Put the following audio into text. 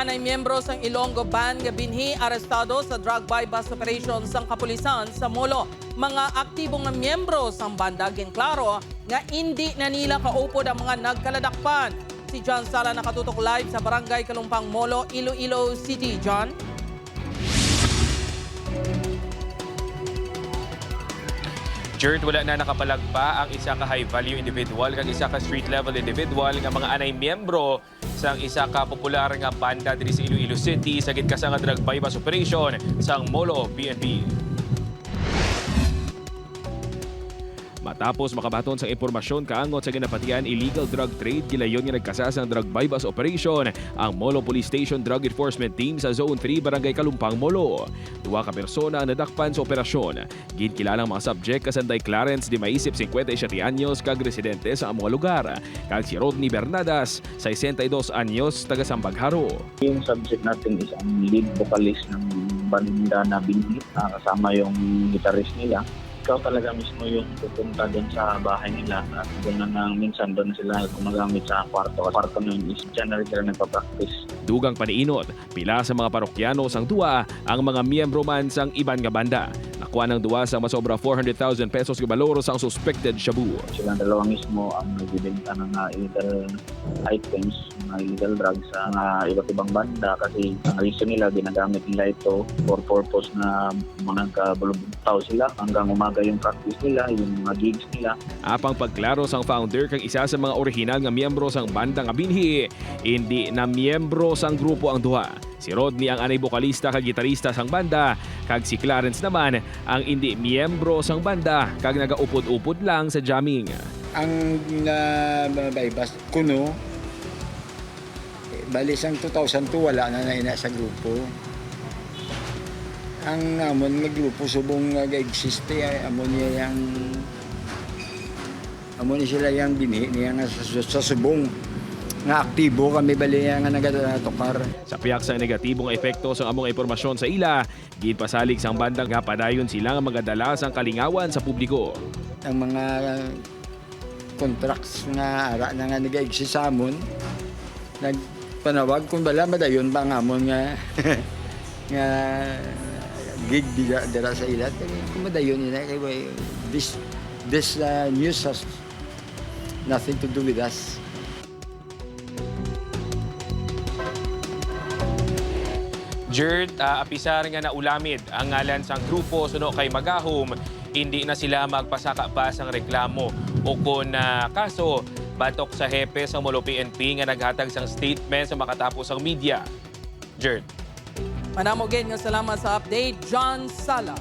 anay miyembro sang Ilonggo Band nga binhi arestado sa drug buy-bust operation sang kapulisan sa Molo. Mga aktibong nga miyembro sang banda ginklaro nga hindi na nila kaupod ang mga nagkaladakpan. Si John Sala nakatutok live sa Barangay Kalumpang Molo, Iloilo City. John? Jert, wala na nakapalagpa ang isa ka high-value individual kag isa ka street-level individual nga mga anay miyembro sang isa ka popular nga banda diri sa Iloilo City sa gitkas nga drug buy-bust operation sang Molo PNP. Matapos makabaton sa impormasyon kaangot sa ginapatian illegal drug trade, gilayon nga nagkasasang drug buy-bust operation ang Molo Police Station Drug Enforcement Team sa Zone 3, Barangay Kalumpang, Molo. Duwa ka persona ang nadakpan sa operasyon. Ginkilalang mga subject kasanday Clarence Di Maisip, 57 anyos, kag residente sa among lugar. Kag si Rodney Bernadas, 62 anyos, taga Sambagharo. Yung subject natin is ang lead vocalist ng banda na binhi, kasama yung guitarist nila. Ikaw talaga mismo yung pupunta doon sa bahay nila at doon na minsan doon sila gumagamit sa kwarto. Kwarto na yun is dyan na rin sila nagpa-practice. Dugang paniinot, pila sa mga parokyano sang duwa ang mga miyembro man sang iban nga banda. Nakuha ng duwa sa masobra 400,000 pesos nga baloro sang suspected shabu. Silang dalawa mismo ang nagbibenta ng illegal items, mga illegal drugs sa iba't ibang banda kasi ang reason nila, ginagamit nila ito for purpose na nagkabulubutaw sila hanggang umaga yung practice nila, yung mga gigs nila. Apang pagklaro sang founder kag isa sa mga orihinal nga miyembro sang banda nga binhi, hindi na miyembro sang grupo ang duha. Si Rodney ang anay bokalista kag gitarista sang banda, kag si Clarence naman ang hindi miyembro sang banda kag nagaupod-upod lang sa jamming. Ang buy-bust kuno, bali sang 2002 wala na ina sa grupo. Ang amon nga grupo subong ga-existe amon niya yang amon sila yang binhi niya nga sa subong nga aktibo kami bali nga nagatukar. Sa piyak sa negatibong epekto sa among impormasyon sa ila, ginpasalig sang bandang nga padayon sila nga magadala sang kalingawan sa publiko. Ang mga contracts nga ara na nga nag-exist sa amon, nagpanawag kung bala madayon pa nga amon nga nga gig dira sa ilat. Kung madayon nila kay this news has nothing to do with us. Jert, apisar nga naulamid ang ngalan sang grupo suno kay Magahom, hindi na sila magpasaka pa sang reklamo o kung kaso batok sa hepe sa Molo PNP nga naghatag sang statement sa makatapos ang media. Jert. Manamogin nga salamat sa update, John Sala.